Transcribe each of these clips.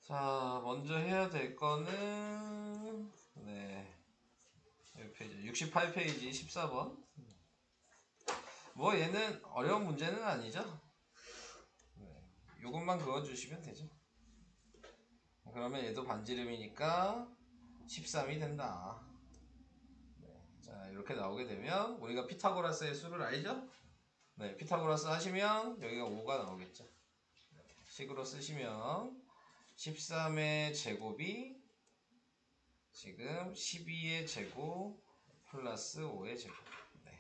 자, 먼저 해야 될 거는 네, 여기 페이지 68페이지 14번. 뭐 얘는 어려운 문제는 아니죠. 네, 요것만 그어주시면 되죠. 그러면 얘도 반지름이니까 13이 된다. 네, 자, 이렇게 나오게 되면 우리가 피타고라스의 수를 알죠? 네, 피타고라스 하시면 여기가 5가 나오겠죠. 네, 식으로 쓰시면 13의 제곱이 지금 12의 제곱 플러스 5의 제곱. 네.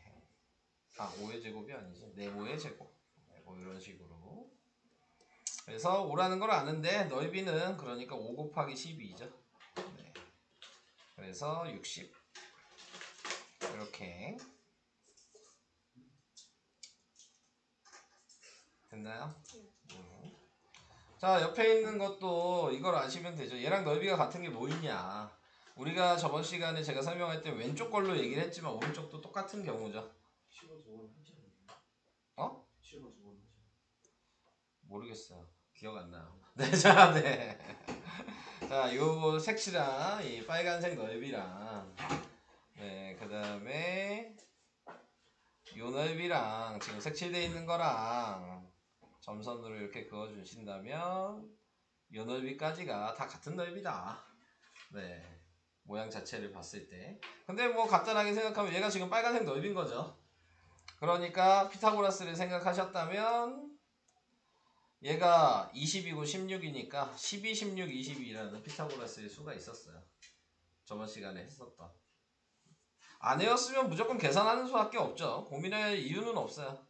아, 5의 제곱이 아니지. 네모의 제곱. 네, 뭐 이런 식으로. 그래서 5라는 걸 아는데 넓이는 그러니까 5 곱하기 12죠. 네. 그래서 60. 이렇게. 됐나요? 자, 옆에 있는 것도 이걸 아시면 되죠. 얘랑 넓이가 같은 게 뭐 있냐. 우리가 저번 시간에 제가 설명할 때 왼쪽 걸로 얘기를 했지만 오른쪽도 똑같은 경우죠. 어? 모르겠어요. 기억 안 나요. 네, 자, 네. 자, 요 색시랑 이 빨간색 넓이랑 네, 그 다음에 요 넓이랑 지금 색칠되어 있는 거랑 점선으로 이렇게 그어주신다면 요 넓이까지가 다 같은 넓이다. 네, 모양 자체를 봤을 때. 근데 뭐 간단하게 생각하면 얘가 지금 빨간색 넓이인 거죠. 그러니까 피타고라스를 생각하셨다면 얘가 20이고 16이니까 12, 16, 22라는 피타고라스의 수가 있었어요. 저번 시간에 했었던. 안 외웠으면 무조건 계산하는 수밖에 없죠. 고민할 이유는 없어요.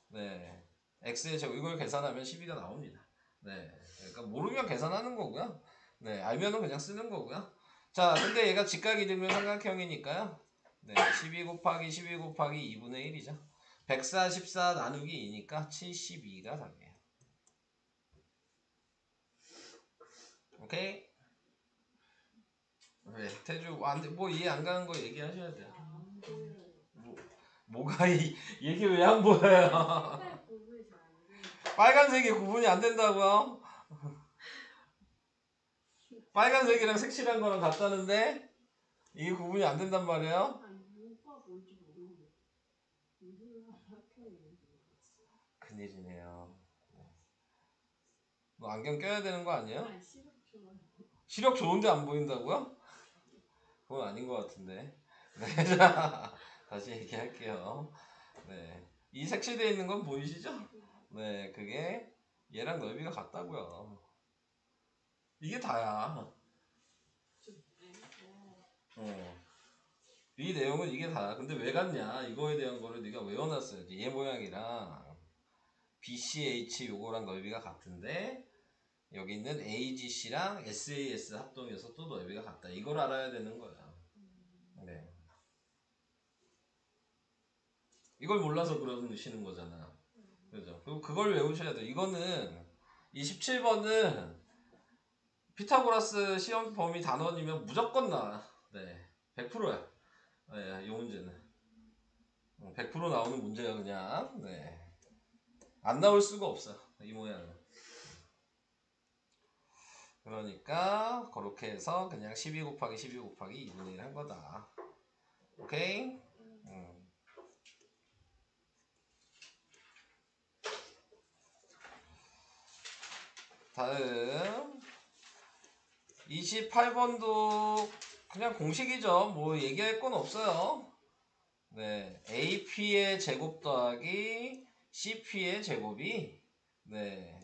네, x의 제곱 이걸 계산하면 12가 나옵니다. 네, 그러니까 모르면 계산하는 거고요. 네, 알면은 그냥 쓰는 거고요. 자, 근데 얘가 직각이 되면 삼각형이니까요. 네, 12 곱하기 12 곱하기 2분의 1이죠. 144 나누기 2니까 72가 답이에요. 오케이? 네, 태주 뭐 이해 안 가는 거 얘기하셔야 돼요. 뭐가 얘기 왜 안 보여요? 빨간색이 구분이 안 된다고요? 빨간색이랑 색칠한 거랑 같다는데 이게 구분이 안 된단 말이에요? 큰일이네요. 너 안경 껴야 되는 거 아니에요? 시력 좋은데 안 보인다고요? 그건 아닌 것 같은데. 네, 자, 다시 얘기할게요. 네, 이 색칠되어 있는 건 보이시죠? 네, 그게 얘랑 넓이가 같다고요. 이게 다야. 이 내용은 이게 다야. 근데 왜 같냐? 이거에 대한 거를 네가 외워놨어야지. 얘 모양이랑 BCH 요거랑 넓이가 같은데 여기 있는 AGC랑 SAS 합동해서 또 넓이가 같다. 이걸 알아야 되는 거야. 네. 이걸 몰라서 그러시는 거잖아. 그죠? 그리고 그걸 외우셔야 돼. 이거는 이 17번은 피타고라스 시험 범위 단원이면 무조건 나와. 네. 100%야. 네, 이 문제는. 100% 나오는 문제야, 그냥. 네. 안 나올 수가 없어. 이 모양은. 그러니까, 그렇게 해서 그냥 12 곱하기 12 곱하기 2분의 1 한 거다. 오케이? 다음. 28번도 그냥 공식이죠. 뭐 얘기할 건 없어요. 네, AP의 제곱 더하기 CP의 제곱이 네,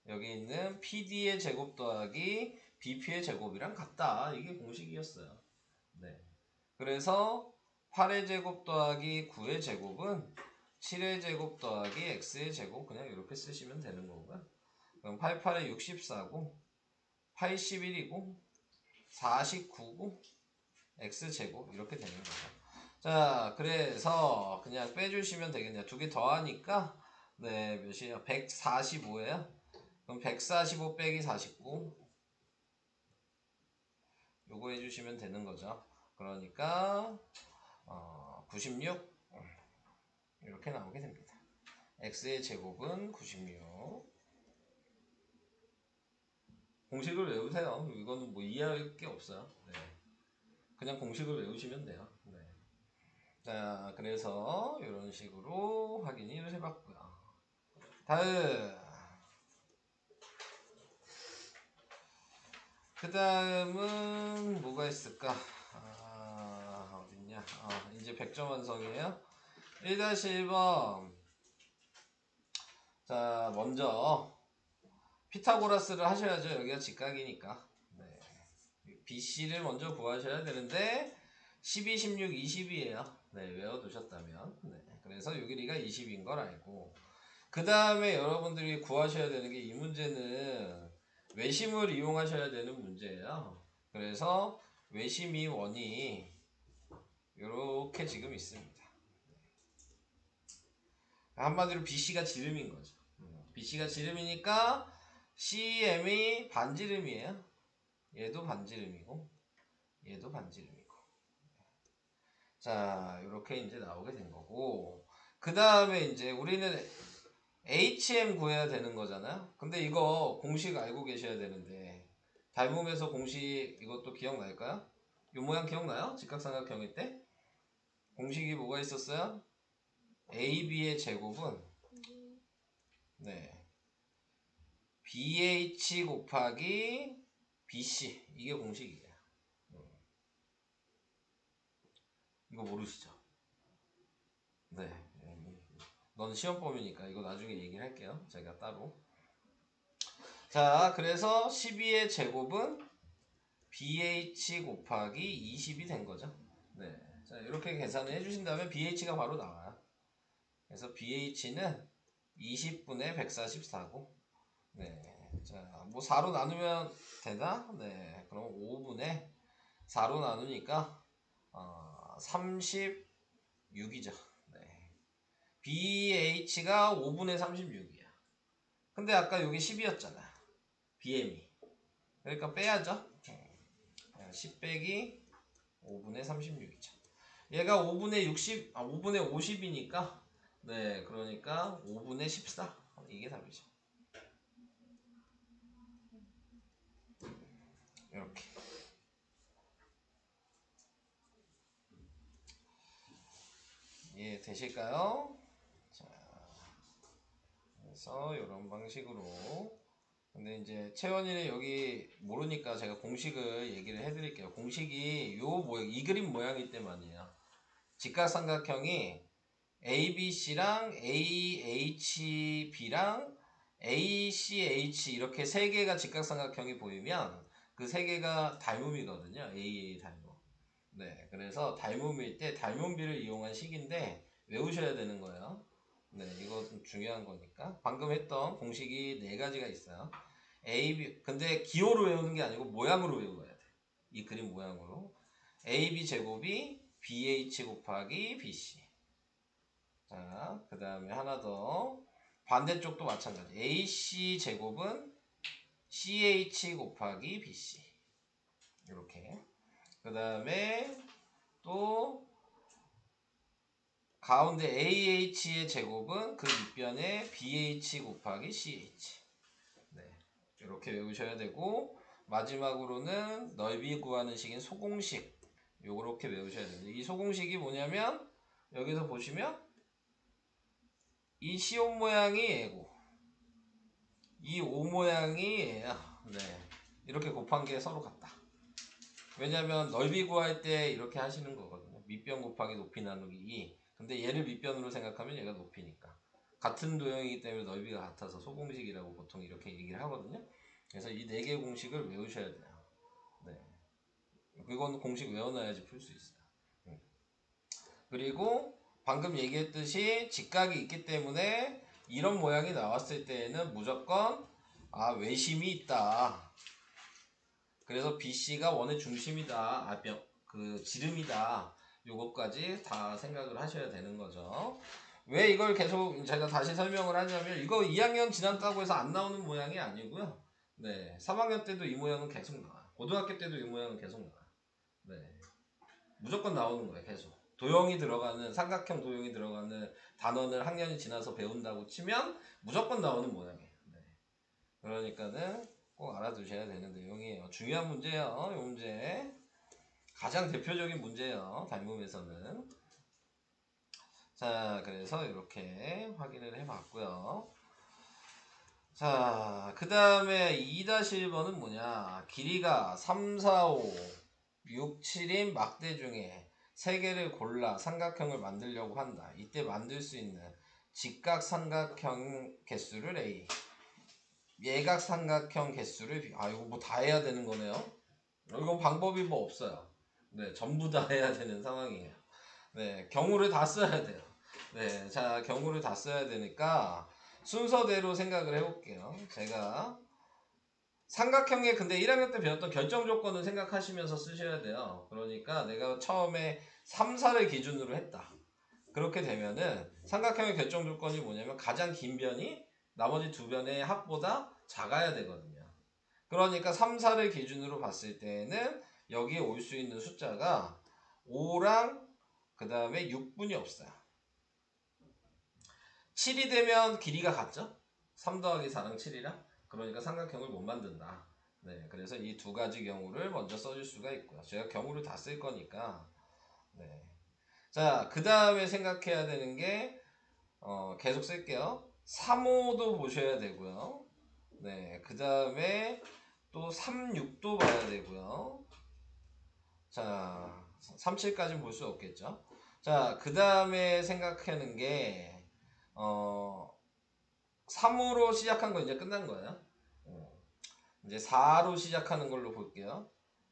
여기 있는 PD의 제곱 더하기 BP의 제곱이랑 같다. 이게 공식이었어요. 네, 그래서 8의 제곱 더하기 9의 제곱은 7의 제곱 더하기 X의 제곱 그냥 이렇게 쓰시면 되는 거고요. 그럼 88에 64고 81이고 49고 X제곱 이렇게 되는 거죠. 자, 그래서 그냥 빼주시면 되겠네요. 두 개 더하니까 네, 몇이에요? 145예요. 그럼 145 빼기 49 요거 해주시면 되는 거죠. 그러니까 96 이렇게 나오게 됩니다. X의 제곱은 96 공식을 외우세요. 이거는 뭐 이해할 게 없어요. 네. 그냥 공식을 외우시면 돼요. 네. 자, 그래서 이런 식으로 확인을 해봤고요. 다음. 그 다음은 뭐가 있을까? 어딨냐? 이제 100점 완성이에요. 1-1번. 자, 먼저 피타고라스를 하셔야죠. 여기가 직각이니까. 네. BC를 먼저 구하셔야 되는데 12, 16, 20이에요. 네, 외워두셨다면. 네, 그래서 요 길이가 20인 걸 알고 그 다음에 여러분들이 구하셔야 되는 게 이 문제는 외심을 이용하셔야 되는 문제예요. 그래서 외심이 원이 이렇게 지금 있습니다. 한마디로 BC가 지름인 거죠. BC가 지름이니까 CM이 반지름이에요. 얘도 반지름이고 얘도 반지름이고. 자, 이렇게 이제 나오게 된 거고 그 다음에 이제 우리는 HM 구해야 되는 거잖아요. 근데 이거 공식 알고 계셔야 되는데 닮음에서 공식 이것도 기억날까요? 이 모양 기억나요? 직각삼각형일 때 공식이 뭐가 있었어요? AB의 제곱은 네 BH 곱하기 BC 이게 공식이에요. 이거 모르시죠? 네. 넌 시험범위니까 이거 나중에 얘기를 할게요. 제가 따로. 자, 그래서 12의 제곱은 BH 곱하기 20이 된 거죠. 네. 자, 이렇게 계산을 해주신다면 BH가 바로 나와요. 그래서 BH는 20분의 144고, 네. 자, 뭐 4로 나누면 되나? 네. 그럼 5분의 4로 나누니까, 36이죠. 네. BH가 5분의 36이야. 근데 아까 여기 10이었잖아. BM이. 그러니까 빼야죠. 10 빼기 5분의 36이죠. 얘가 5분의 60, 5분의 50이니까, 네, 그러니까 5분의 14. 이게 답이죠. 이렇게. 예, 되실까요? 자, 그래서 이런 방식으로. 근데 이제 채원이는 여기 모르니까 제가 공식을 얘기를 해드릴게요. 공식이 이 그림 모양일 때만이에요. 직각삼각형이 ABC랑 AHB랑 ACH 이렇게 세 개가 직각삼각형이 보이면 그 세 개가 닮음이거든요. AA 닮음. 네, 그래서 닮음일 때 닮음비를 이용한 식인데 외우셔야 되는 거예요. 네, 이거 좀 중요한 거니까. 방금 했던 공식이 네 가지가 있어요. AB, 근데 기호로 외우는 게 아니고 모양으로 외워야 돼. 이 그림 모양으로. AB 제곱이 BH 곱하기 BC. 자, 그 다음에 하나 더. 반대쪽도 마찬가지. AC 제곱은 CH 곱하기 BC. 이렇게. 그 다음에 또 가운데 AH의 제곱은 그 밑변에 BH 곱하기 CH. 네. 이렇게 외우셔야 되고 마지막으로는 넓이 구하는 식인 소공식. 요렇게 외우셔야 됩니다. 이 소공식이 뭐냐면 여기서 보시면 이 시옷 모양이 얘고 이 O 모양이 얘야. 네. 이렇게 곱한 게 서로 같다. 왜냐면 넓이 구할 때 이렇게 하시는 거거든요. 밑변 곱하기 높이 나누기 2. 근데 얘를 밑변으로 생각하면 얘가 높이니까. 같은 도형이기 때문에 넓이가 같아서 소공식이라고 보통 이렇게 얘기를 하거든요. 그래서 이 네 개 공식을 외우셔야 돼요. 네. 그건 공식 외워놔야지 풀 수 있어요. 그리고 방금 얘기했듯이 직각이 있기 때문에 이런 모양이 나왔을 때에는 무조건 외심이 있다. 그래서 BC가 원의 중심이다. 그 지름이다. 요것까지 다 생각을 하셔야 되는 거죠. 왜 이걸 계속 제가 다시 설명을 하냐면 이거 2학년 지났다고 해서 안 나오는 모양이 아니고요. 네, 3학년 때도 이 모양은 계속 나와요. 고등학교 때도 이 모양은 계속 나와요. 네, 무조건 나오는 거예요. 계속. 도형이 들어가는 삼각형 도형이 들어가는 단원을 학년이 지나서 배운다고 치면 무조건 나오는 모양이에요. 네. 그러니까는 꼭 알아두셔야 되는 내용이에요. 중요한 문제예요. 이 문제 가장 대표적인 문제예요. 담임에서는. 자, 그래서 이렇게 확인을 해봤고요. 자, 그 다음에 2-1번은 뭐냐? 길이가 3, 4, 5, 6, 7인 막대 중에 3개를 골라 삼각형을 만들려고 한다. 이때 만들 수 있는 직각삼각형 개수를 A, 예각삼각형 개수를 B. 아, 이거 뭐 다 해야 되는 거네요. 이건 방법이 뭐 없어요. 네, 전부 다 해야 되는 상황이에요. 네, 경우를 다 써야 돼요. 네, 자, 경우를 다 써야 되니까 순서대로 생각을 해볼게요. 제가 삼각형에 근데 1학년 때 배웠던 결정 조건을 생각하시면서 쓰셔야 돼요. 그러니까 내가 처음에 3, 4를 기준으로 했다. 그렇게 되면은 삼각형의 결정 조건이 뭐냐면 가장 긴 변이 나머지 두 변의 합보다 작아야 되거든요. 그러니까 3, 4를 기준으로 봤을 때는 여기에 올 수 있는 숫자가 5랑 그 다음에 6분이 없어요. 7이 되면 길이가 같죠? 3 더하기 4랑 7이랑 그러니까 삼각형을 못 만든다. 네, 그래서 이 두 가지 경우를 먼저 써줄 수가 있고요. 제가 경우를 다 쓸 거니까. 네. 자, 그 다음에 생각해야 되는 게 계속 쓸게요. 3호도 보셔야 되고요. 네, 그 다음에 또 3, 6도 봐야 되고요. 자, 3, 7까지는 볼 수 없겠죠. 자, 그 다음에 생각하는 게 3으로 시작한 거 이제 끝난 거예요. 이제 4로 시작하는 걸로 볼게요.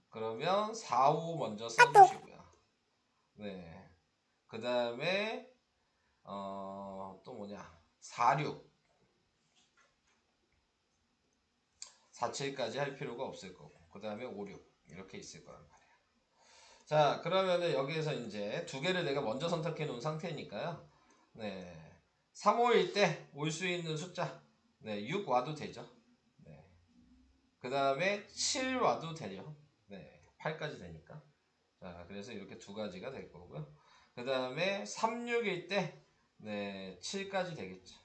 그러면 4, 5 먼저 써주시고요. 네. 그 다음에 또 뭐냐 4, 6 4, 7까지 할 필요가 없을 거고 그 다음에 5, 6 이렇게 있을 거란 말이에요. 자, 그러면은 여기에서 이제 두 개를 내가 먼저 선택해 놓은 상태니까요. 네. 3, 5일 때 올 수 있는 숫자 네, 6 와도 되죠. 네. 그 다음에 7 와도 되죠. 네. 8까지 되니까. 자, 그래서 이렇게 두 가지가 될 거고요. 그 다음에 3, 6일 때 네, 7까지 되겠죠.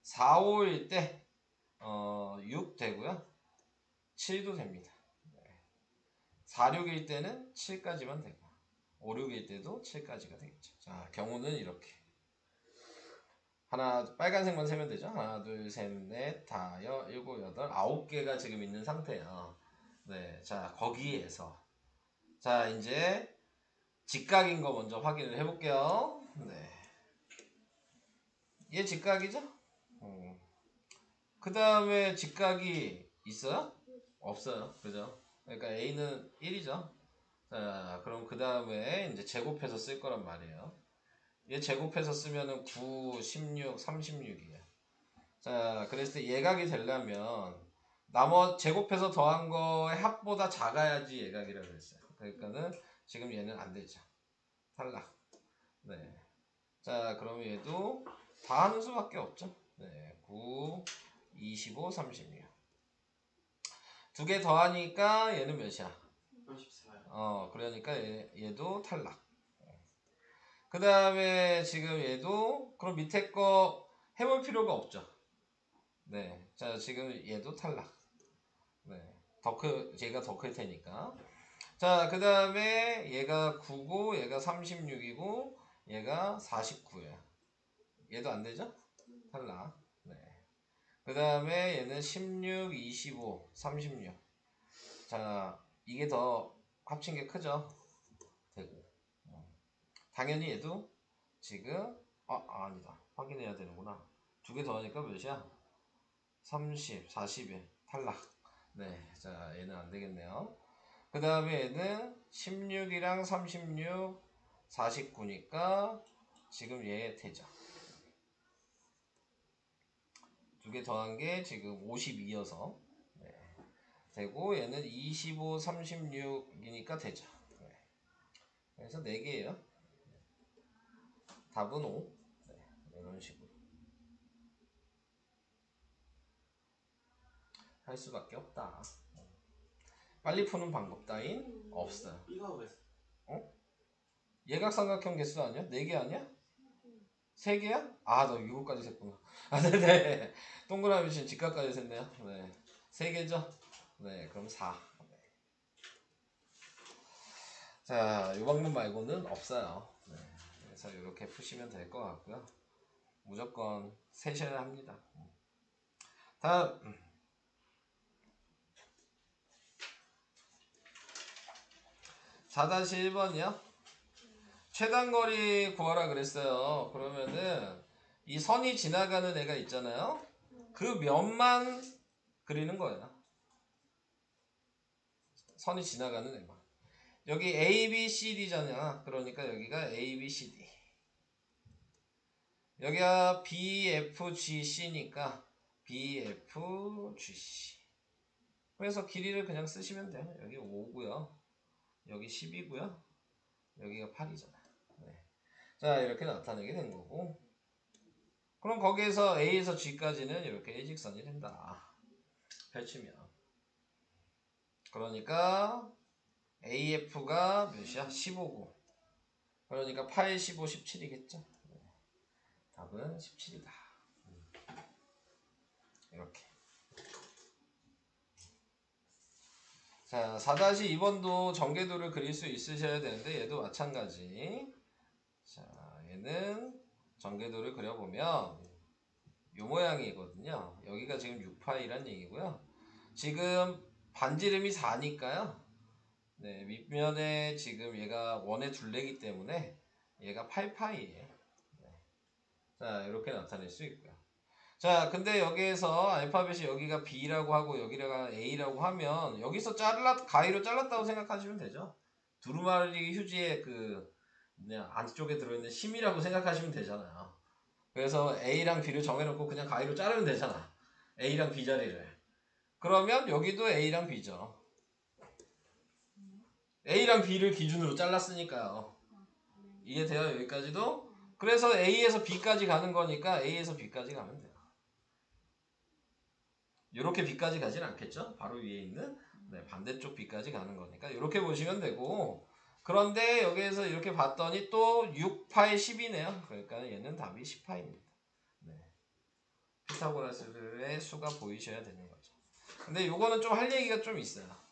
4, 5일 때 6 되고요. 7도 됩니다. 네. 4, 6일 때는 7까지만 되고 5, 6일 때도 7까지가 되겠죠. 자, 경우는 이렇게 하나 빨간색만 세면 되죠. 하나, 둘, 셋, 넷, 다, 일곱, 여덟, 9개가 지금 있는 상태예요. 네, 자, 거기에서 자, 이제 직각인 거 먼저 확인을 해볼게요. 네, 얘 직각이죠? 그 다음에 직각이 있어요? 없어요. 그죠? 그러니까 A는 1이죠. 자, 그럼 그 다음에 이제 제곱해서 쓸 거란 말이에요. 얘 제곱해서 쓰면은 9, 16, 36이에요. 자, 그랬을 때 예각이 되려면 제곱해서 더한 거의 합보다 작아야지 예각이라고 했어요. 그러니까는 지금 얘는 안 되죠. 탈락. 네. 자, 그럼 얘도 다 하는 수밖에 없죠. 네. 9, 25, 36. 두 개 더하니까 얘는 몇이야? 34요. 그러니까 얘도 탈락. 그 다음에 지금 얘도 그럼 밑에 거 해볼 필요가 없죠. 네. 자, 지금 얘도 탈락. 네. 얘가 더 클 테니까. 자, 그 다음에 얘가 9고, 얘가 36이고, 얘가 49예요. 얘도 안 되죠? 탈락. 네. 그 다음에 얘는 16, 25, 36. 자, 이게 더 합친 게 크죠? 되고. 당연히 얘도 지금, 아니다. 확인해야 되는구나. 두 개 더하니까 몇이야? 30, 41. 탈락. 네. 자, 얘는 안 되겠네요. 그 다음에 얘는 16이랑 36, 49니까 지금 얘 되죠. 두 개 더한 게 지금 52여서 네. 되고 얘는 25, 36이니까 되죠. 네. 그래서 4개예요. 답은 5. 네. 이런 식으로 할 수밖에 없다. 빨리 푸는 방법 따윈 없어요. 예각삼각형 개수 아니야? 4개 아니야? 3개야? 너 6까지 셌구나. 네네. 동그라미 친 직각까지 셌네요. 네. 3개죠? 네, 그럼 4. 네. 자, 이 방법 말고는 없어요. 네, 그래서 이렇게 푸시면 될 것 같고요. 무조건 세셔야 합니다. 다음 4-1번이요. 최단거리 구하라 그랬어요. 그러면은 이 선이 지나가는 애가 있잖아요. 그 면만 그리는 거예요. 선이 지나가는 애만. 여기 A, B, C, D잖아. 그러니까 여기가 A, B, C, D. 여기가 B, F, G, C니까 B, F, G, C. 그래서 길이를 그냥 쓰시면 돼요. 여기 5고요. 여기 10이고요. 여기가 8이잖아. 네. 자, 이렇게 나타내게 된 거고. 그럼 거기에서 A에서 G까지는 이렇게 일직선이 된다. 펼치면. 그러니까 AF가 몇이야? 15고. 그러니까 8, 15, 17이겠죠? 답은 17이다. 이렇게. 자, 4-2번도 전개도를 그릴 수 있으셔야 되는데 얘도 마찬가지. 자, 얘는 전개도를 그려보면 이 모양이거든요. 여기가 지금 6파이란 얘기고요. 지금 반지름이 4니까요. 네, 밑면에 지금 얘가 원의 둘레이기 때문에 얘가 8파이예요. 네. 자, 이렇게 나타낼 수 있고요. 자, 근데 여기에서 알파벳이 여기가 B라고 하고 여기가 A라고 하면 여기서 가위로 잘랐다고 생각하시면 되죠. 두루마리 휴지의 그냥 안쪽에 들어있는 심이라고 생각하시면 되잖아요. 그래서 A랑 B를 정해놓고 그냥 가위로 자르면 되잖아. A랑 B 자리를. 그러면 여기도 A랑 B죠. A랑 B를 기준으로 잘랐으니까요. 이해돼요? 여기까지도? 그래서 A에서 B까지 가는 거니까 A에서 B까지 가면 돼요. 이렇게 B까지 가진 않겠죠? 바로 위에 있는 네, 반대쪽 B까지 가는 거니까 이렇게 보시면 되고, 그런데 여기에서 이렇게 봤더니 또 6파이 10이네요. 그러니까 얘는 답이 10파입니다. 네. 피타고라스의 수가 보이셔야 되는 거죠. 근데 요거는 좀 할 얘기가 좀 있어요.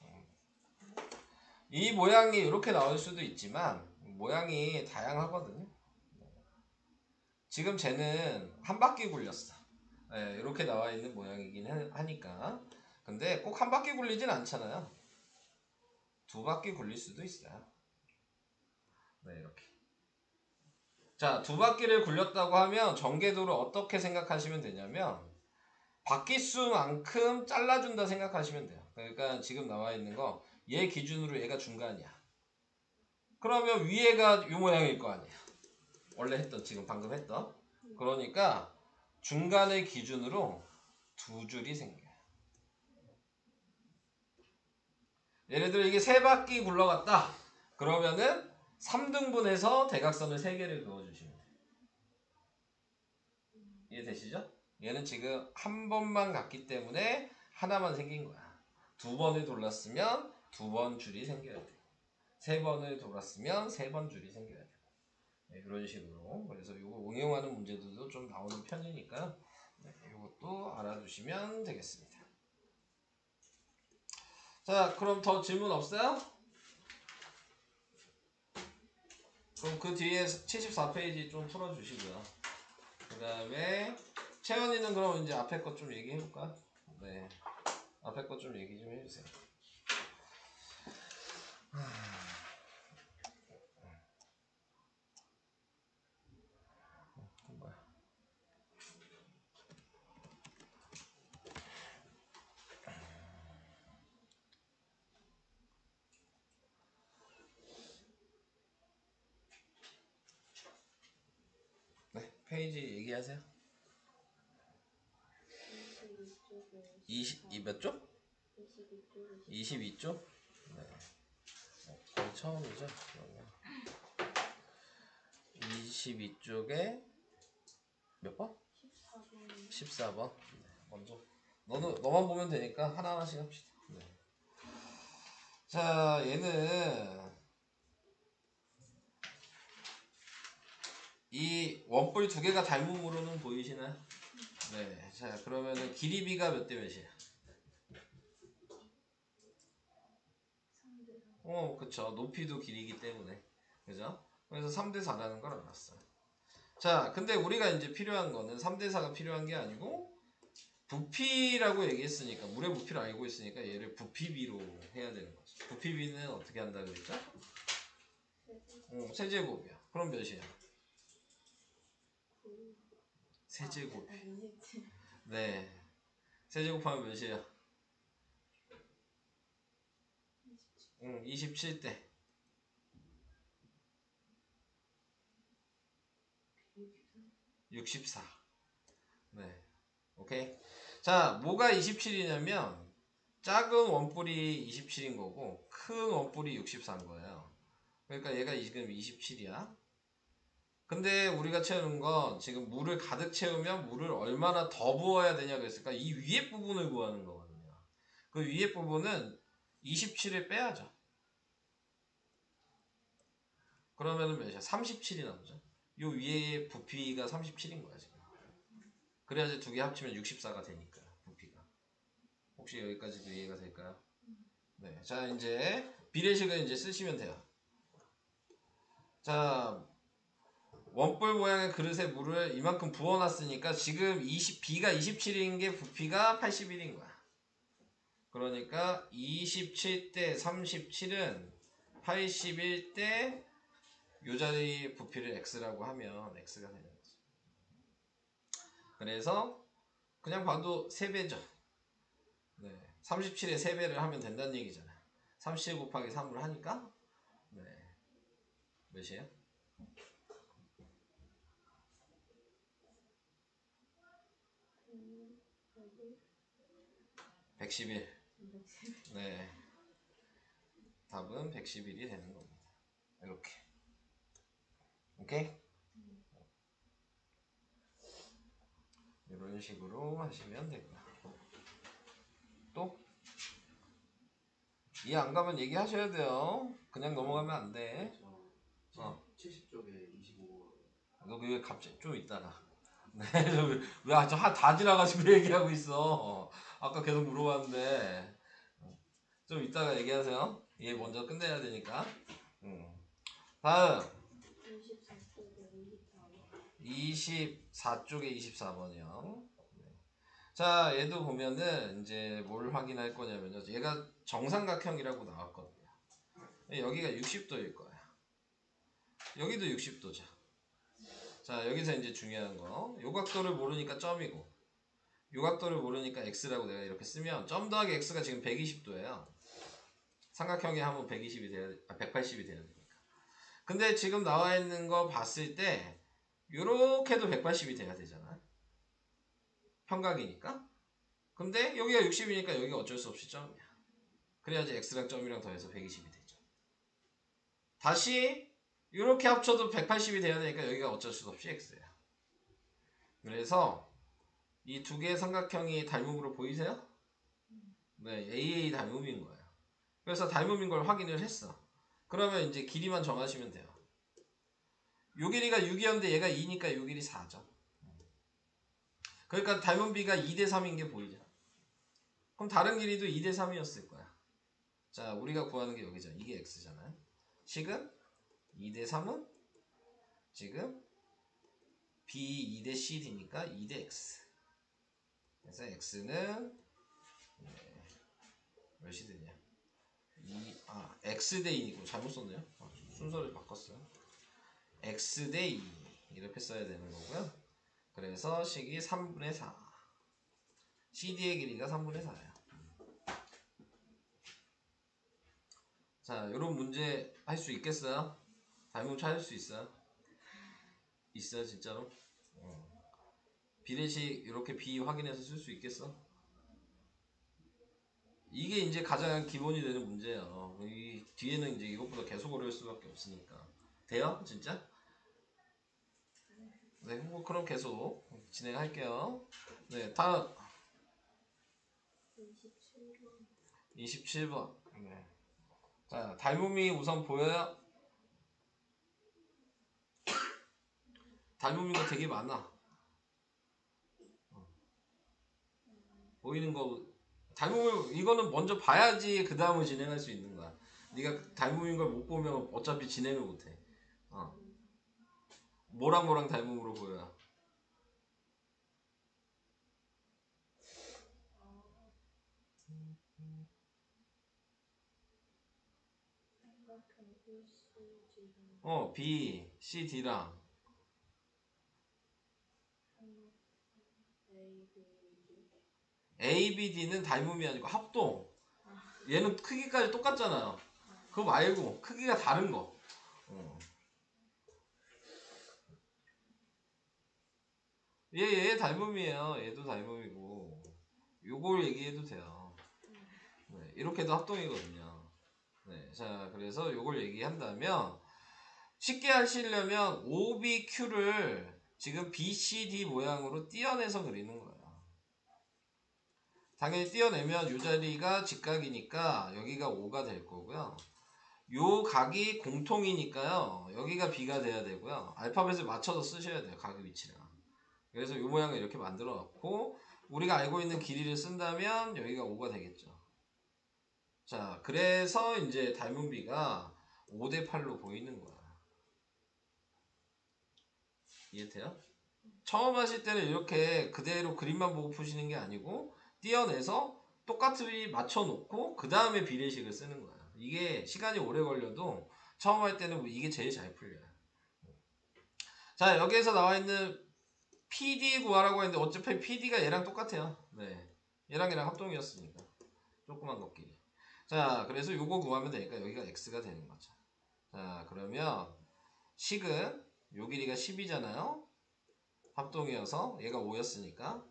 이 모양이 이렇게 나올 수도 있지만 모양이 다양하거든요. 지금 쟤는 한 바퀴 굴렸어. 네, 이렇게 나와 있는 모양이긴 하니까. 근데 꼭 한 바퀴 굴리진 않잖아요. 2바퀴 굴릴 수도 있어요. 네, 이렇게. 자, 2바퀴를 굴렸다고 하면 전개도를 어떻게 생각하시면 되냐면 바퀴 수만큼 잘라준다 생각하시면 돼요. 그러니까 지금 나와 있는 거 얘 기준으로 얘가 중간이야. 그러면 위에가 이 모양일 거 아니야. 원래 했던, 지금 방금 했던. 그러니까 중간을 기준으로 2줄이 생겨요. 예를 들어 이게 3바퀴 굴러갔다. 그러면은 3등분해서 대각선을 3개를 그어주시면 돼요. 이해되시죠? 얘는 지금 한 번만 갔기 때문에 하나만 생긴 거야. 2번을 돌았으면 2번 줄이 생겨야 돼. 3번을 돌았으면 3번 줄이 생겨야 돼. 네, 이런 식으로. 그래서 이거 응용하는 문제들도 좀 나오는 편이니까 네, 이것도 알아두시면 되겠습니다. 자, 그럼 더 질문 없어요? 그럼 그 뒤에 74페이지 좀 풀어주시고요. 그 다음에 채연이는 그럼 이제 앞에 것 좀 얘기해볼까? 네, 앞에 것 좀 얘기 좀 해주세요. 뭐야? 네, 페이지 얘기하세요. 몇 쪽? 22쪽? 네. 거의 처음이죠? 그러면 22쪽에 몇 번? 14번. 네, 먼저 너만 보면 되니까 하나하나씩 합시다. 네. 자, 얘는 이 원뿔 2개가 닮음으로는 보이시나요? 네. 자, 그러면은 길이 B가 몇 대 몇이에요? 그쵸. 높이도 길이기 때문에. 그죠? 그래서 3대4라는 걸 알았어요. 자, 근데 우리가 이제 필요한 거는 3대4가 필요한 게 아니고 부피라고 얘기했으니까 물의 부피를 알고 있으니까 얘를 부피비로 해야 되는 거죠. 부피비는 어떻게 한다 그랬죠? 세제곱이야. 그럼 몇이야? 세제곱. 네. 세제곱하면 몇이야? 27대. 64. 네. 오케이. 자, 뭐가 27이냐면 작은 원뿔이 27인 거고 큰 원뿔이 64인 거예요. 그러니까 얘가 지금 27이야. 근데 우리가 채우는 건 지금 물을 가득 채우면 물을 얼마나 더 부어야 되냐 그랬을까? 이 위에 부분을 구하는 거거든요. 그 위에 부분은 27을 빼야죠. 그러면은 몇이야? 37이 나오죠. 요 위에 부피가 37인 거야 지금. 그래야지 두 개 합치면 64가 되니까 부피가. 혹시 여기까지도 이해가 될까요? 네. 자, 이제 비례식을 이제 쓰시면 돼요. 자, 원뿔 모양의 그릇에 물을 이만큼 부어놨으니까 지금 B가 27인 게 부피가 81인 거야. 그러니까 27대 37은 81대 요 자리 부피를 X라고 하면 X가 되는 거죠. 그래서 그냥 봐도 3배죠. 네. 37에 3배를 하면 된다는 얘기잖아요. 37 곱하기 3을 하니까 네. 몇이에요? 111. 네. 답은 111이 되는 겁니다. 이렇게. 오케이? 이런 식으로 하시면 되고요. 또? 이해 안 가면 얘기하셔야 돼요. 그냥 넘어가면 안 돼. 70쪽에 25. 너 왜 갑자기 좀 있다가. 네, 왜다 지나가지고 얘기하고 있어. 아까 계속 물어봤는데. 좀 이따가 얘기하세요. 얘 먼저 끝내야 되니까. 다음. 24쪽에 24번이요. 자, 얘도 보면은 이제 뭘 확인할 거냐면요. 얘가 정삼각형이라고 나왔거든요. 여기가 60도일 거야. 여기도 60도죠. 자, 여기서 이제 중요한 거. 요 각도를 모르니까 점이고, 요 각도를 모르니까 x라고 내가 이렇게 쓰면 점 더하기 x가 지금 120도예요. 삼각형이 하면 120이 돼야 180이 돼야 되니까. 근데 지금 나와 있는 거 봤을 때 요렇게도 180이 돼야 되잖아. 평각이니까. 근데 여기가 60이니까 여기가 어쩔 수 없이 점이야. 그래야지 x랑 점이랑 더해서 120이 되죠. 다시 이렇게 합쳐도 180이 돼야 되니까 여기가 어쩔 수 없이 x야. 그래서 이 두 개의 삼각형이 닮음으로 보이세요? 네, AA 닮음인 거예요. 그래서 닮음인 걸 확인을 했어. 그러면 이제 길이만 정하시면 돼요. 요 길이가 6이었는데 얘가 2니까 요 길이 4죠. 그러니까 닮은 비가 2대3인 게 보이죠. 그럼 다른 길이도 2대3이었을 거야. 자, 우리가 구하는 게 여기죠. 이게 x잖아요. 식은 2대3은 지금 B 2대 CD니까 2대 X. 그래서 X는 몇이 되냐? X 대 2이고 잘못 썼네요. 순서를 바꿨어요. X 대 2 이렇게 써야 되는 거고요. 그래서 식이 3분의 4. CD의 길이가 3분의 4예요. 자, 이런 문제 할 수 있겠어요? 닮음 찾을 수 있어요? 있어요, 진짜로? 비례식 이렇게 B 확인해서 쓸 수 있겠어? 이게 이제 가장 기본이 되는 문제예요. 이 뒤에는 이제 이것보다 계속 어려울 수밖에 없으니까. 돼요? 진짜? 네, 뭐 그럼 계속 진행할게요. 네, 다음 27번. 네. 자, 닮음이 우선 보여요? 닮음인 거 되게 많아. 보이는 거 닮음을 이거는 먼저 봐야지 그 다음을 진행할 수 있는 거야. 네가 닮음인 걸 못 보면 어차피 진행을 못해. 뭐랑 닮음으로 보여요? B, C, D랑 A, B, D는 닮음이 아니고 합동. 얘는 크기까지 똑같잖아요. 그거 말고 크기가 다른 거. 얘 닮음이에요. 얘도 닮음이고. 요걸 얘기해도 돼요. 네, 이렇게도 합동이거든요. 네, 자, 그래서 요걸 얘기한다면 쉽게 하시려면 OBQ를 지금 BCD 모양으로 띄어내서 그리는 거예요. 당연히 띄어내면 이 자리가 직각이니까 여기가 O가 될 거고요. 요 각이 공통이니까요. 여기가 B가 돼야 되고요. 알파벳을 맞춰서 쓰셔야 돼요. 각의 위치랑. 그래서 이 모양을 이렇게 만들어 놓고 우리가 알고 있는 길이를 쓴다면 여기가 5가 되겠죠. 자, 그래서 이제 닮은 B가 5대 8로 보이는 거야. 이해돼요? 처음 하실 때는 이렇게 그대로 그림만 보고 푸시는 게 아니고 띄어내서 똑같이 맞춰놓고 그 다음에 비례식을 쓰는 거야. 이게 시간이 오래 걸려도 처음 할 때는 이게 제일 잘 풀려요. 자, 여기에서 나와 있는 PD 구하라고 했는데 어차피 PD가 얘랑 똑같아요. 네, 얘랑 합동이었으니까 조그만 것끼리. 자, 그래서 요거 구하면 되니까 여기가 X가 되는 거죠. 자, 그러면 식은 요 길이가 10이잖아요. 합동이어서 얘가 5였으니까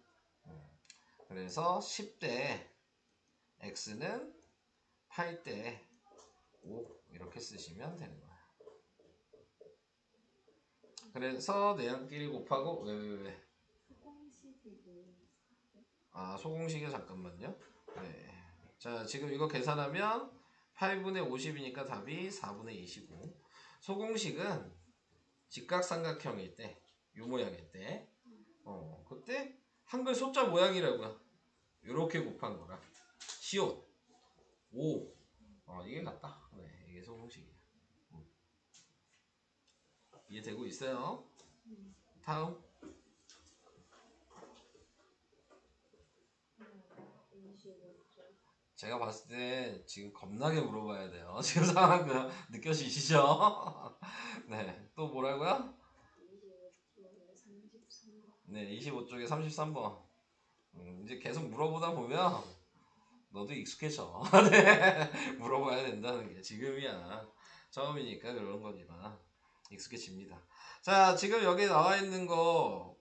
그래서 10대 x는 8대 5 이렇게 쓰시면 되는 거예요. 그래서 내항끼리 곱하고 왜? 아, 소공식이 잠깐만요. 네. 자, 지금 이거 계산하면 8분의 50이니까 답이 4분의 25. 소공식은 직각삼각형일 때, 요 모양일 때, 그때 한글 소자 모양이라고요. 요렇게 곱한 거라. 시옷 5. 이게 같다. 네, 이게 소공식이야. 이해되고 있어요? 다음. 제가 봤을 때 지금 겁나게 물어봐야 돼요. 지금 상황 그 느껴지시죠? 네, 또 뭐라고요? 네, 25쪽에 33번. 이제 계속 물어보다 보면 너도 익숙해져. 네, 물어봐야 된다는 게 지금이야. 처음이니까 그런 거지만 익숙해집니다. 자, 지금 여기 나와 있는 거,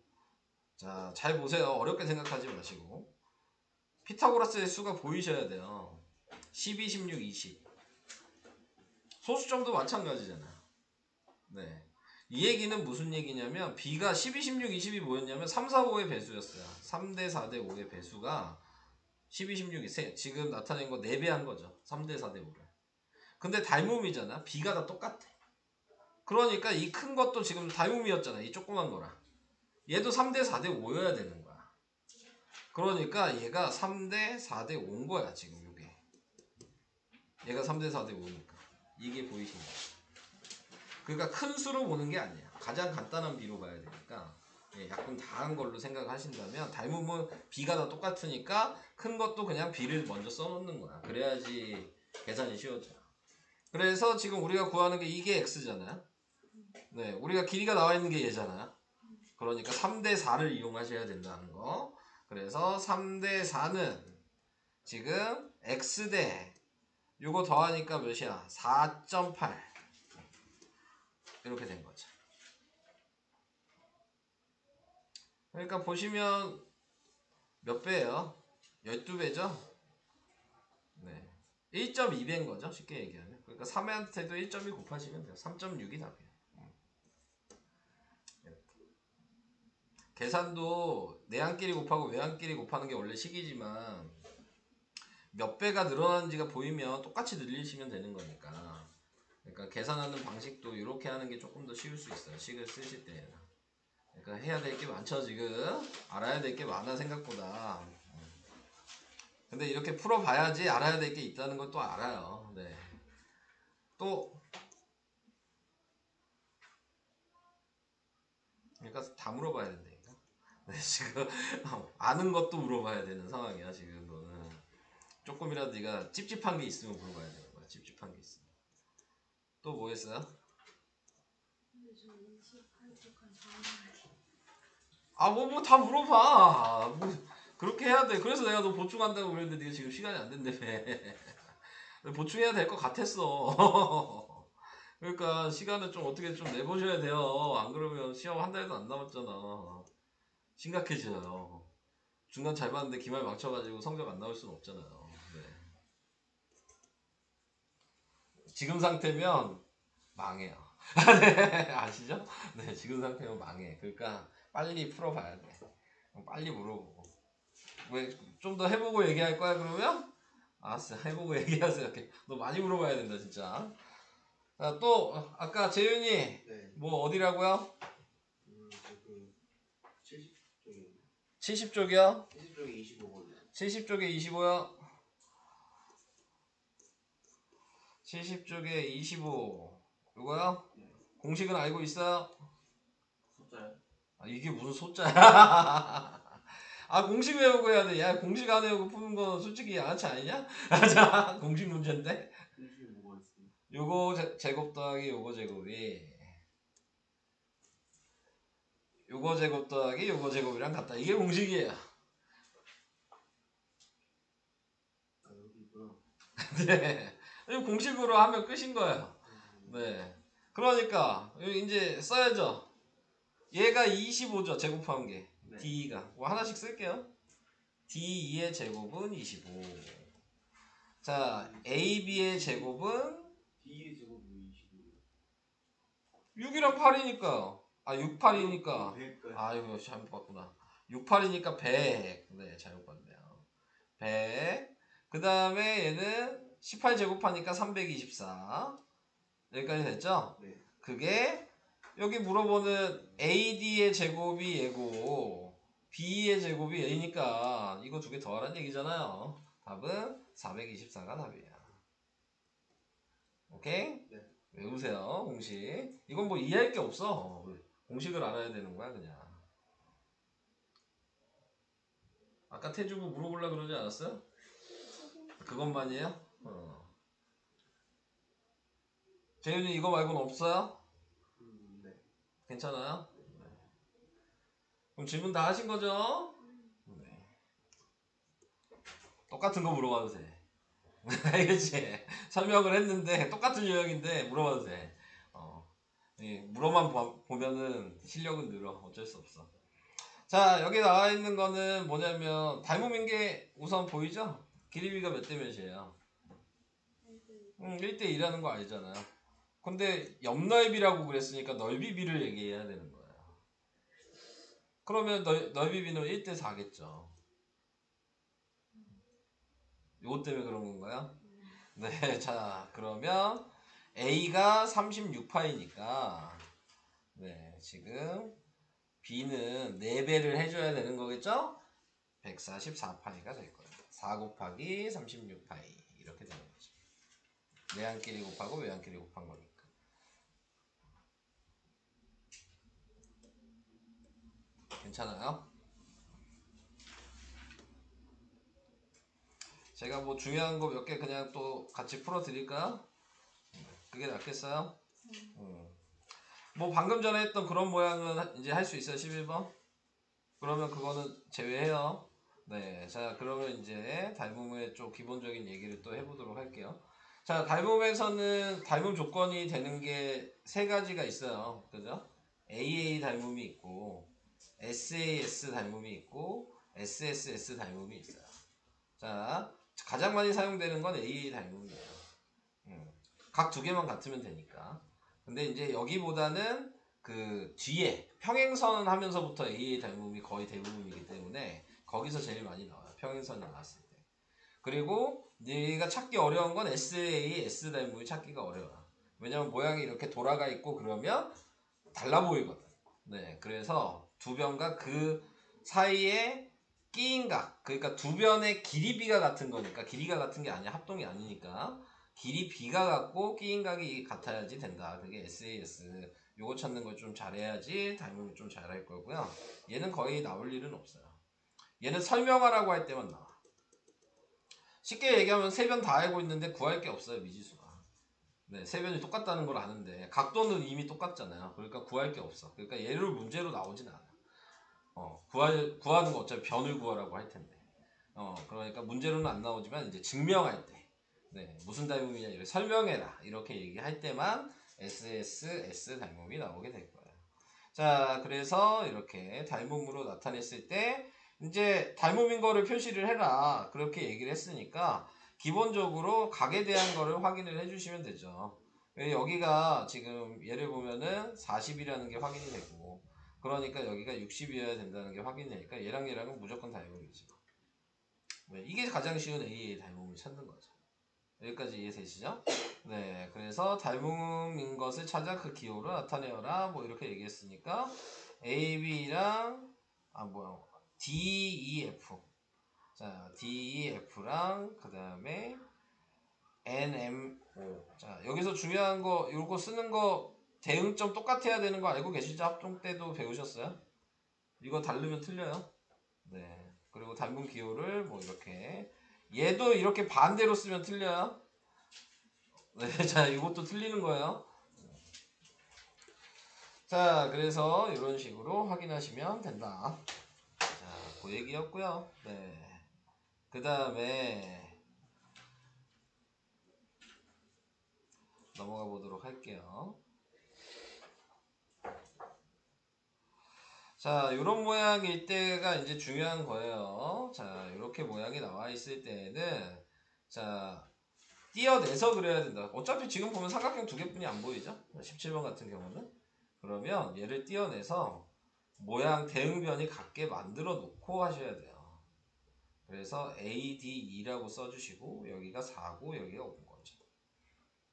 자, 잘 보세요. 어렵게 생각하지 마시고. 피타고라스의 수가 보이셔야 돼요. 12, 16, 20. 소수점도 마찬가지잖아요. 네. 이 얘기는 무슨 얘기냐면 B가 12, 16, 20이 뭐였냐면 3, 4, 5의 배수였어요. 3대 4대 5의 배수가 12, 16이 지금 나타낸 거 4배 한 거죠. 3대 4대 5를. 근데 닮음이잖아. B가 다 똑같아. 그러니까 이 큰 것도 지금 닮음이었잖아. 이 조그만 거랑. 얘도 3대 4대 5여야 되는 거야. 그러니까 얘가 3대 4대 5인 거야. 지금 이게. 얘가 3대 4대 5니까. 이게 보이십니까? 그러니까 큰 수로 보는 게 아니야. 가장 간단한 비로 봐야 되니까 약분 다 한 걸로 생각하신다면 닮음은 B가 다 똑같으니까 큰 것도 그냥 B를 먼저 써놓는 거야. 그래야지 계산이 쉬워져요. 그래서 지금 우리가 구하는 게 이게 X잖아요. 네, 우리가 길이가 나와 있는 게 얘잖아요. 그러니까 3대 4를 이용하셔야 된다는 거. 그래서 3대 4는 지금 X대 요거 더하니까 몇이야? 4.8 이렇게 된 거죠. 그러니까 보시면 몇 배예요? 12배죠? 네. 1.2배인 거죠. 쉽게 얘기하면. 그러니까 3한테도 1.2 곱하시면 돼요. 3.6이 답이에요. 이렇게. 계산도 내항끼리 곱하고 외항끼리 곱하는 게 원래 식이지만 몇 배가 늘어나는지가 보이면 똑같이 늘리시면 되는 거니까. 그러니까 계산하는 방식도 이렇게 하는 게 조금 더 쉬울 수 있어요. 식을 쓰실 때는. 그러니까 해야 될 게 많죠 지금. 알아야 될 게 많아 생각보다. 근데 이렇게 풀어봐야지 알아야 될 게 있다는 걸 또 알아요. 네. 또 그러니까 다 물어봐야 된다니까. 네, 지금 아는 것도 물어봐야 되는 상황이야 지금 너는. 조금이라도 네가 찝찝한 게 있으면 물어봐야 되는 거야. 찝찝한 게 있으면. 또 뭐 했어요? 근데 저 28쪽까지 정리하기. 아 뭐 다 물어봐. 뭐 그렇게 해야 돼. 그래서 내가 너 보충한다고 그랬는데 네가 지금 시간이 안 된다며. 보충해야 될 것 같았어. 그러니까 시간을 좀 어떻게 좀 내보셔야 돼요. 안 그러면 시험 한 달도 안 남았잖아. 심각해져요. 중간 잘 봤는데 기말 망쳐가지고 성적 안 나올 수는 없잖아요. 네. 지금 상태면 망해요. 네, 아시죠? 네, 지금 상태면 망해. 그러니까 빨리 풀어봐야 돼. 빨리 물어보고. 왜 좀 더 해보고 얘기할 거야 그러면? 알았어, 해보고 얘기하세요. 이렇게. 너 많이 물어봐야 된다 진짜. 자, 또 아까 재윤이 네. 뭐 어디라고요? 그 70쪽에 70쪽이요? 70쪽에 25번이요. 70쪽에 25요? 70쪽에 25 이거요? 네. 공식은 알고 있어요? 숫자요? 아, 이게 무슨 소자야? 아 공식 외우고 해야 돼. 야 공식 안 외우고 푸는 거 솔직히 양아치 아니냐? 자 공식 문제인데. 공식이 뭐가 있어요? 요거 제곱 더하기 요거 제곱이 요거 제곱 더하기 요거 제곱이랑 같다. 이게 공식이에요. 아 여기 있구나. 네. 이거 공식으로 하면 끝인 거예요. 네. 그러니까 여기 이제 써야죠. 얘가 25죠. 제곱한 게. 네. D가. 뭐 하나씩 쓸게요. D2의 제곱은 25. 자, AB의 제곱은 D의 제곱이 25. 6이랑 8이니까. 아, 6, 8이니까. 100까지. 아이고, 잘못 봤구나. 6, 8이니까 100. 네, 잘못 봤네요. 100. 그 다음에 얘는 18 제곱하니까 324. 여기까지 됐죠? 네. 그게 여기 물어보는 AD의 제곱이 얘고 B의 제곱이 A니까 이거 두 개 더하라는 얘기잖아요. 답은 424가 답이야. 오케이? 네. 외우세요 공식. 이건 뭐 이해할 게 없어. 공식을 알아야 되는 거야 그냥. 아까 태주부 물어보려고 그러지 않았어요? 그것만이에요? 재윤이 이거 말고는 없어요? 네. 괜찮아요? 네. 그럼 질문 다 하신 거죠? 네. 똑같은 거 물어봐도 돼. 알겠지? 설명을 했는데 똑같은 유형인데 물어봐도 돼. 물어만 보면은 실력은 늘어. 어쩔 수 없어. 자, 여기 나와 있는 거는 뭐냐면 닮음인 게 우선 보이죠? 길이비가 몇 대 몇이에요? 1대 2라는 거 알잖아요. 근데 옆넓이라고 그랬으니까 넓이비를 얘기해야 되는 거예요. 그러면 넓이비는 1대 4겠죠. 요거 때문에 그런 건가요? 네, 자, 그러면 A가 36파이니까 네, 지금 B는 4배를 해줘야 되는 거겠죠? 144파이가 될 거예요. 4 곱하기 36파이 이렇게 되는 거죠. 내한끼리 곱하고 외한끼리 곱한 거니까. 괜찮아요? 제가 뭐 중요한 거 몇 개 그냥 또 같이 풀어 드릴까요? 그게 낫겠어요? 뭐 방금 전에 했던 그런 모양은 이제 할 수 있어요. 11번? 그러면 그거는 제외해요. 네, 자 그러면 이제 닮음의 좀 기본적인 얘기를 또 해보도록 할게요. 자, 닮음에서는 닮음 조건이 되는 게 세 가지가 있어요. 그죠? AA 닮음이 있고 SAS 닮음이 있고 SSS 닮음이 있어요. 자, 가장 많이 사용되는 건 AA 닮음이에요. 각 두 개만 같으면 되니까. 근데 이제 여기보다는 그 뒤에 평행선 하면서부터 AA 닮음이 거의 대부분이기 때문에 거기서 제일 많이 나와요. 평행선이 나왔을 때. 그리고 네가 찾기 어려운 건 SA, S 닮음이 찾기가 어려워요. 왜냐면 모양이 이렇게 돌아가 있고 그러면 달라 보이거든. 네, 그래서 두 변과 그 사이에 끼인 각, 그러니까 두 변의 길이비가 같은 거니까 길이가 같은 게 아니야. 합동이 아니니까 길이 b가 같고 끼인각이 같아야지 된다. 그게 SAS. 요거 찾는 걸 좀 잘해야지 닮음이 좀 잘할 거고요. 얘는 거의 나올 일은 없어요. 얘는 설명하라고 할 때만 나와. 쉽게 얘기하면 세 변 다 알고 있는데 구할 게 없어요, 미지수가. 네, 세 변이 똑같다는 걸 아는데 각도는 이미 똑같잖아요. 그러니까 구할 게 없어. 그러니까 얘를 문제로 나오진 않아. 구하는 거 어차피 변을 구하라고 할 텐데. 그러니까 문제로는 안 나오지만 이제 증명할 때, 네, 무슨 닮음이냐 이렇게 설명해라 이렇게 얘기할 때만 S 닮음이 나오게 될 거예요. 자, 그래서 이렇게 닮음으로 나타냈을 때 이제 닮음인 거를 표시를 해라 그렇게 얘기를 했으니까 기본적으로 각에 대한 거를 확인을 해주시면 되죠. 여기가 지금 예를 보면은 40이라는 게 확인이 되고 그러니까 여기가 60이어야 된다는 게 확인이 되니까 얘랑은 무조건 닮음이죠. 네, 이게 가장 쉬운 A의 닮음을 찾는 거죠. 여기까지 이해되시죠? 네, 그래서 닮음인 것을 찾아 그 기호로 나타내어라 뭐 이렇게 얘기했으니까 A, B랑 D, E, F. 자, D, E, F랑 그 다음에 N, M, O. 자, 여기서 중요한 거 요거 쓰는 거 대응점 똑같아야 되는 거 알고 계시죠? 합종 때도 배우셨어요? 이거 다르면 틀려요. 네. 그리고 닮은 기호를 뭐 이렇게 얘도 이렇게 반대로 쓰면 틀려요. 네, 자, 이것도 틀리는 거예요. 자, 그래서 이런 식으로 확인하시면 된다. 자, 그 얘기였고요. 네. 그 다음에 넘어가 보도록 할게요. 자, 이런 모양일 때가 이제 중요한 거예요. 자, 이렇게 모양이 나와 있을 때는 자, 띄어내서 그려야 된다. 어차피 지금 보면 삼각형 두 개뿐이 안 보이죠? 17번 같은 경우는. 그러면 얘를 띄어내서 모양 대응변이 같게 만들어 놓고 하셔야 돼요. 그래서 ADE라고 써주시고 여기가 4고 여기가 5인 거죠.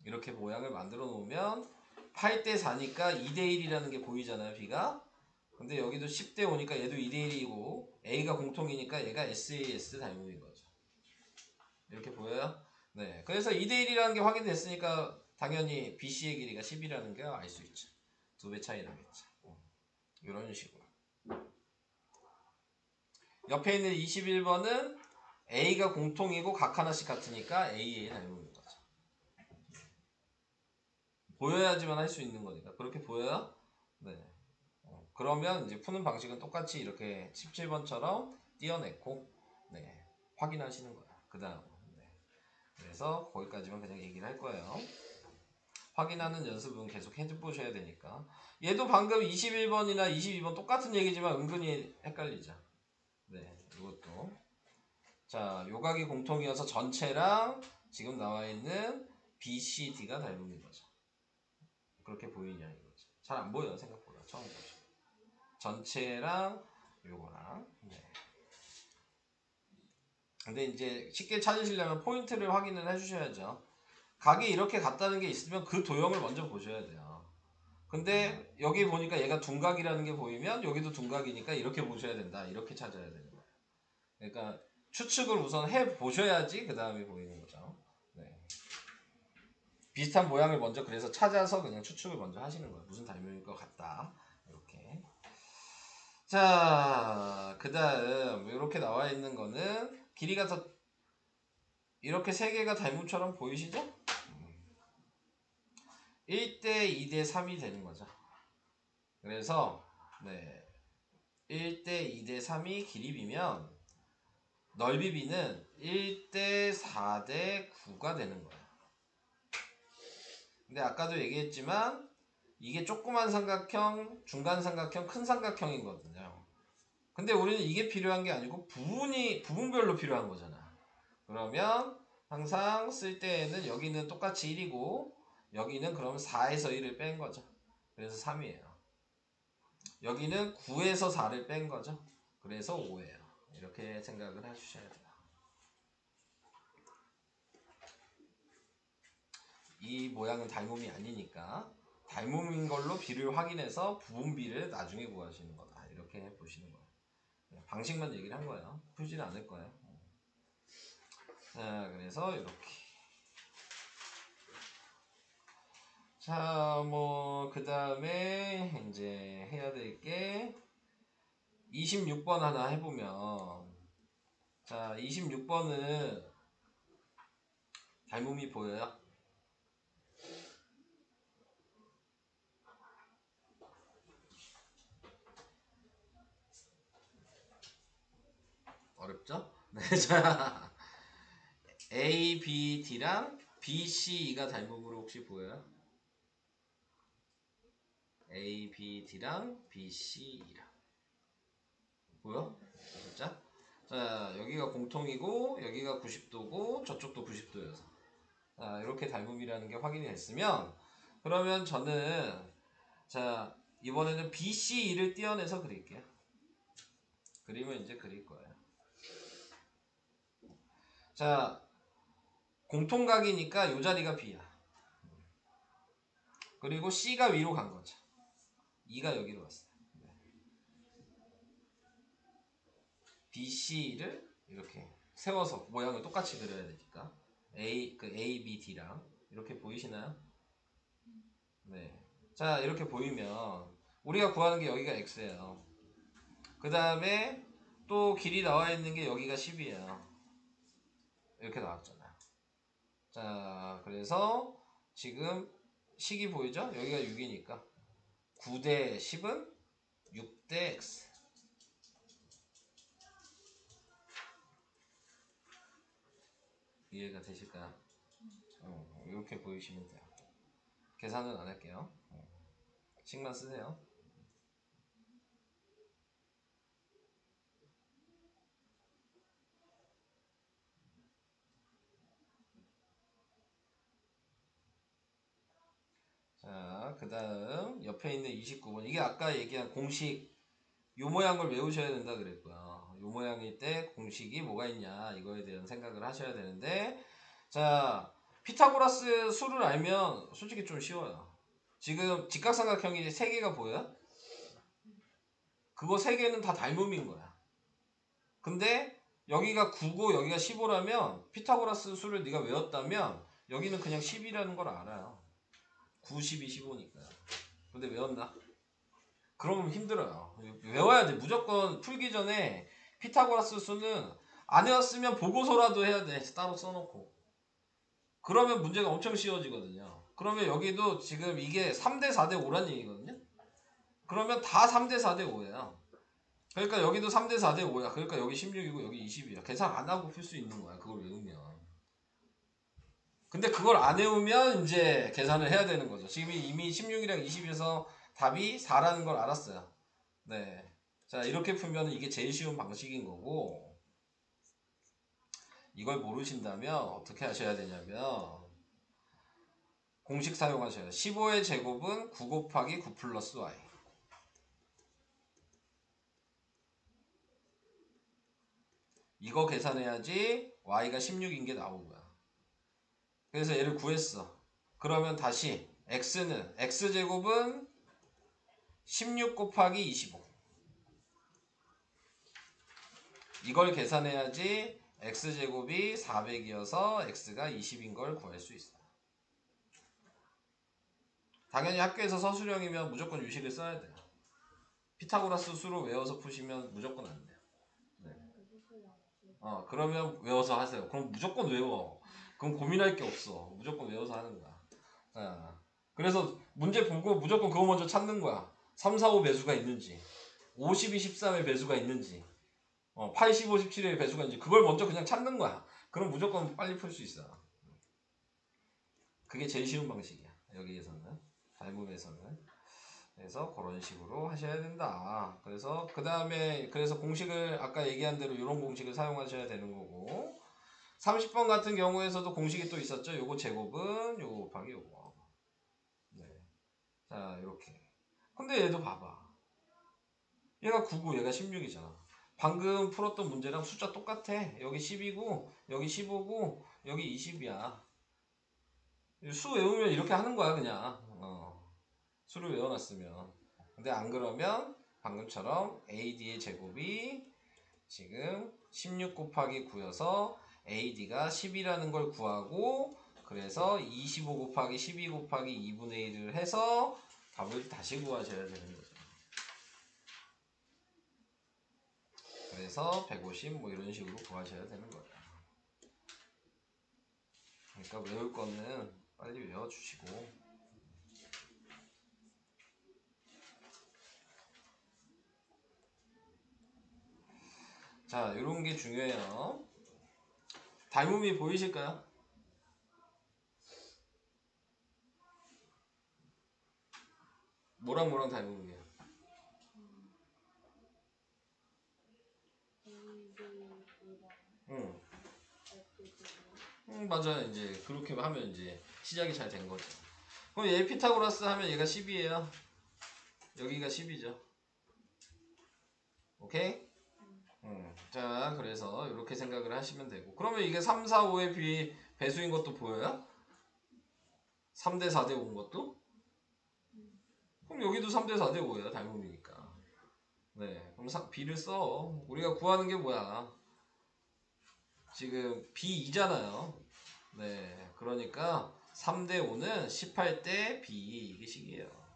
이렇게 모양을 만들어 놓으면 8대 4니까 2대 1이라는 게 보이잖아요, B가. 근데 여기도 10대 5니까 얘도 2대 1이고 A가 공통이니까 얘가 SAS 닮음인 거죠. 이렇게 보여요? 네. 그래서 2대 1이라는 게 확인됐으니까 당연히 BC의 길이가 10이라는 게 알 수 있죠. 2배 차이 나겠죠. 이런 식으로. 옆에 있는 21번은 A가 공통이고 각 하나씩 같으니까 A의 닮음인 거죠. 보여야지만 할 수 있는 거니까. 그렇게 보여요? 네. 그러면 이제 푸는 방식은 똑같이 이렇게 17번처럼 띄어냈고, 네. 확인하시는 거예요. 그 다음. 네. 그래서 거기까지만 그냥 얘기를 할 거예요. 확인하는 연습은 계속 해보셔야 되니까. 얘도 방금 21번이나 22번 똑같은 얘기지만 은근히 헷갈리죠. 네, 이것도. 자, 요각이 공통이어서 전체랑 지금 나와 있는 B, C, D가 닮은 거죠. 그렇게 보이냐 이거죠. 잘 안 보여요, 생각보다. 처음 보시면. 전체랑 요거랑. 네. 근데 이제 쉽게 찾으시려면 포인트를 확인을 해주셔야죠. 각이 이렇게 같다는 게 있으면 그 도형을 먼저 보셔야 돼요. 근데 여기 보니까 얘가 둔각이라는 게 보이면 여기도 둔각이니까 이렇게 보셔야 된다. 이렇게 찾아야 되는 거예요. 그러니까 추측을 우선 해 보셔야지 그 다음에 보이는 거죠. 네. 비슷한 모양을 먼저 그래서 찾아서 그냥 추측을 먼저 하시는 거예요. 무슨 닮음일 것 같다. 이렇게. 자, 그 다음 이렇게 나와 있는 거는 길이가 더 이렇게 세 개가 닮음처럼 보이시죠? 1대 2대 3이 되는 거죠. 그래서 네. 1대 2대 3이 길이 비면 넓이 B는 1대 4대 9가 되는 거예요. 근데 아까도 얘기했지만 이게 조그만 삼각형, 중간 삼각형, 큰 삼각형이거든요. 근데 우리는 이게 필요한 게 아니고 부분별로 필요한 거잖아. 그러면 항상 쓸 때에는 여기는 똑같이 1이고 여기는 그럼 4에서 1을 뺀 거죠. 그래서 3이에요. 여기는 9에서 4를 뺀 거죠. 그래서 5예요. 이렇게 생각을 해주셔야 돼요. 이 모양은 닮음이 아니니까 닮음인 걸로 B를 확인해서 부분 B를 나중에 구하시는 거다. 이렇게 보시는 거예요. 방식만 얘기를 한 거예요. 풀지는 않을 거예요. 자, 그래서 이렇게 자, 뭐, 그 다음에 이제 해야 될 게 26번 하나 해보면, 자, 26번은 닮음이 보여요? 어렵죠? 네, 자, A, B, D랑 B, C, E가 닮음으로 혹시 보여요? A, B, D랑 B, C, E랑 보여? 진짜? 자, 여기가 공통이고 여기가 90도고 저쪽도 90도여서 자, 이렇게 닮음이라는 게 확인이 됐으면 그러면 저는 자, 이번에는 B, C, E를 떼어내서 그릴게요. 그림을 이제 그릴 거예요. 자, 공통각이니까 이 자리가 B야. 그리고 C가 위로 간 거죠. E가 여기로 왔어요. B, C를 이렇게 세워서 모양을 똑같이 그려야 되니까 A, B, D랑 이렇게 보이시나요? 네. 자, 이렇게 보이면 우리가 구하는 게 여기가 X예요. 그 다음에 또 길이 나와 있는 게 여기가 10이에요. 이렇게 나왔잖아요. 자, 그래서 지금 식이 보이죠? 여기가 6이니까 9대 10은 6대 X. 이해가 되실까요? 이렇게 보이시면 돼요. 계산은 안 할게요. 식만 쓰세요. 자, 그 다음 옆에 있는 29번. 이게 아까 얘기한 공식 요 모양 걸 외우셔야 된다 그랬고요. 요 모양일 때 공식이 뭐가 있냐 이거에 대한 생각을 하셔야 되는데 자, 피타고라스 수를 알면 솔직히 좀 쉬워요. 지금 직각삼각형이 3개가 보여요? 그거 3개는 다 닮음인 거야. 근데 여기가 9고 여기가 15라면 피타고라스 수를 네가 외웠다면 여기는 그냥 10이라는 걸 알아요. 9, 12, 15니까. 근데 외웠나? 그러면 힘들어요. 외워야 돼. 무조건 풀기 전에 피타고라스 수는 안 외웠으면 보고서라도 해야 돼. 따로 써놓고. 그러면 문제가 엄청 쉬워지거든요. 그러면 여기도 지금 이게 3대 4대 5란 얘기거든요. 그러면 다 3대 4대 5예요. 그러니까 여기도 3대 4대 5야. 그러니까 여기 16이고 여기 20이야. 계산 안 하고 풀 수 있는 거야. 그걸 외우면. 근데 그걸 안 외우면 이제 계산을 해야 되는 거죠. 지금 이미 16이랑 20에서 답이 4라는 걸 알았어요. 네. 자, 이렇게 풀면 이게 제일 쉬운 방식인 거고, 이걸 모르신다면 어떻게 하셔야 되냐면, 공식 사용하셔요. 15의 제곱은 9 곱하기 9 플러스 y. 이거 계산해야지 y가 16인 게 나온 거야. 그래서 얘를 구했어. 그러면 다시 x는 x제곱은 16 곱하기 25. 이걸 계산해야지 x제곱이 400이어서 x가 20인 걸 구할 수 있어. 당연히 학교에서 서술형이면 무조건 유식을 써야 돼요. 피타고라스 수로 외워서 푸시면 무조건 안 돼요. 네. 그러면 외워서 하세요. 그럼 무조건 외워. 그럼 고민할 게 없어. 무조건 외워서 하는 거야. 자, 그래서 문제 보고 무조건 그거 먼저 찾는 거야. 3, 4, 5 배수가 있는지, 52, 13의 배수가 있는지, 85, 17의 배수가 있는지 그걸 먼저 그냥 찾는 거야. 그럼 무조건 빨리 풀 수 있어. 그게 제일 쉬운 방식이야. 여기에서는. 닮음에서는. 그래서 그런 식으로 하셔야 된다. 그래서 그 다음에 그래서 공식을 아까 얘기한 대로 이런 공식을 사용하셔야 되는 거고 30번 같은 경우에서도 공식이 또 있었죠. 요거 제곱은 요거 곱하기 요거. 네. 자, 이렇게. 근데 얘도 봐봐. 얘가 9고 얘가 16이잖아. 방금 풀었던 문제랑 숫자 똑같아. 여기 10이고 여기 15고 여기 20이야. 수 외우면 이렇게 하는 거야 그냥. 수를 외워놨으면. 근데 안 그러면 방금처럼 AD의 제곱이 지금 16 곱하기 9여서 AD가 10이라는 걸 구하고 그래서 25 곱하기 12 곱하기 2분의 1을 해서 답을 다시 구하셔야 되는 거죠. 그래서 150 뭐 이런 식으로 구하셔야 되는 거예요. 그러니까 외울 거는 빨리 외워주시고. 자, 이런 게 중요해요. 닮음이 보이실까요? 뭐랑 뭐랑 닮음이에요? 응. 맞아요. 이제 그렇게 하면 이제 시작이 잘 된 거죠. 그럼 얘 피타고라스 하면 얘가 10이에요. 여기가 10이죠. 오케이? 자, 그래서 이렇게 생각을 하시면 되고. 그러면 이게 3, 4, 5의 배수인 것도 보여요? 3대 4대 5인 것도? 그럼 여기도 3대 4대 5예요. 닮음이니까. 네, 그럼 B를 써. 우리가 구하는 게 뭐야? 지금 B2잖아요. 네, 그러니까 3대 5는 18대 B 이게 식이에요.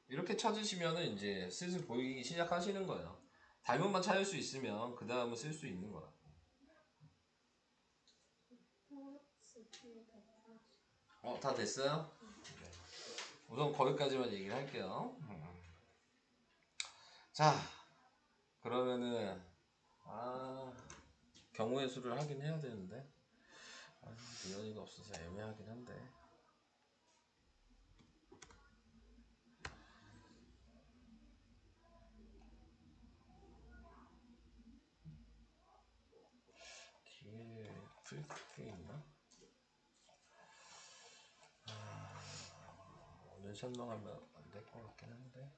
이렇게 찾으시면은 이제 슬슬 보이기 시작하시는 거예요. 닮음만 찾을 수 있으면 그 다음은 쓸 수 있는 거야. 다 됐어요? 네. 우선 거기까지만 얘기를 할게요. 자, 그러면은 경우의 수를 하긴 해야 되는데 리언이가 없어서 애매하긴 한데. 뒤에 풀 게 있나? 오늘 설명하면 안 될 것 같긴 한데.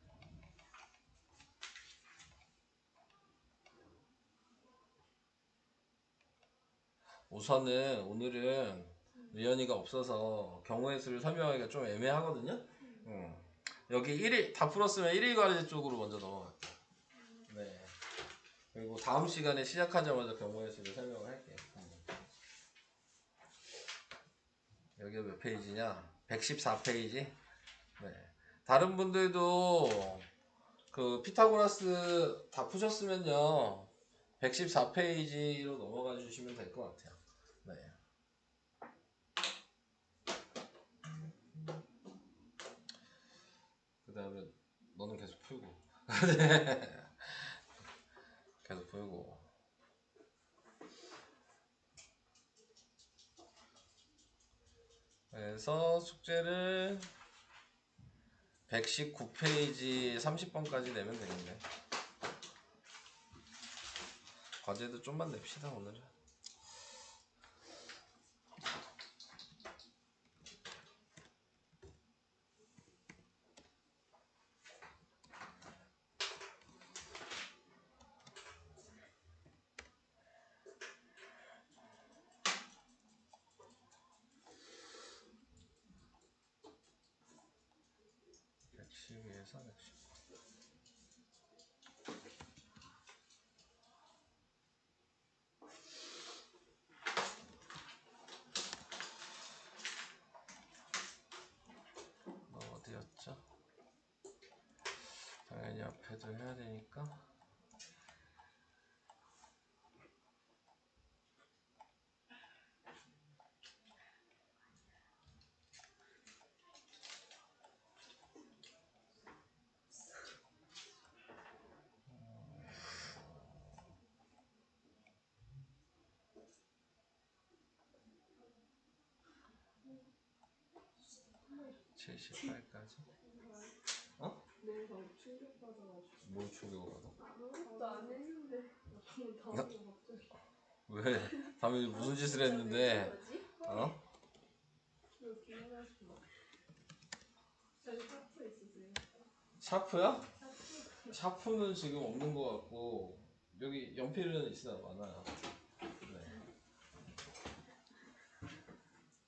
우선은 오늘은 리언이가 없어서 경우의 수를 설명하기가 좀 애매하거든요. 여기 1일 다 풀었으면 1일 과제 쪽으로 먼저 넘어갈게요. 네. 그리고 다음 시간에 시작하자마자 경우의 수를 설명을 할게요. 여기가 몇 페이지냐? 114페이지. 네. 다른 분들도 그 피타고라스 다 푸셨으면요 114페이지로 넘어가 주시면 될 것 같아요. 네. 그 다음에 너는 계속 풀고 계속 풀고. 그래서 숙제를 119페이지 30번까지 내면 되겠네. 과제도 좀만 냅시다 오늘은. 위에서 110. 너 어디였죠? 당연히 앞에도 해야 되니까. 네. 78까지. 어? 네, 저 충격받아가지고. 뭘 충격받아? 아무것도 안 했는데 다음이 갑자기. 왜? 다음에 무슨 짓을 했는데? 어? 왜 기억나시나? 저기 샤프 있으세요? 샤프요? 샤프는 지금 없는 것 같고 여기 연필은 있으나 많아요.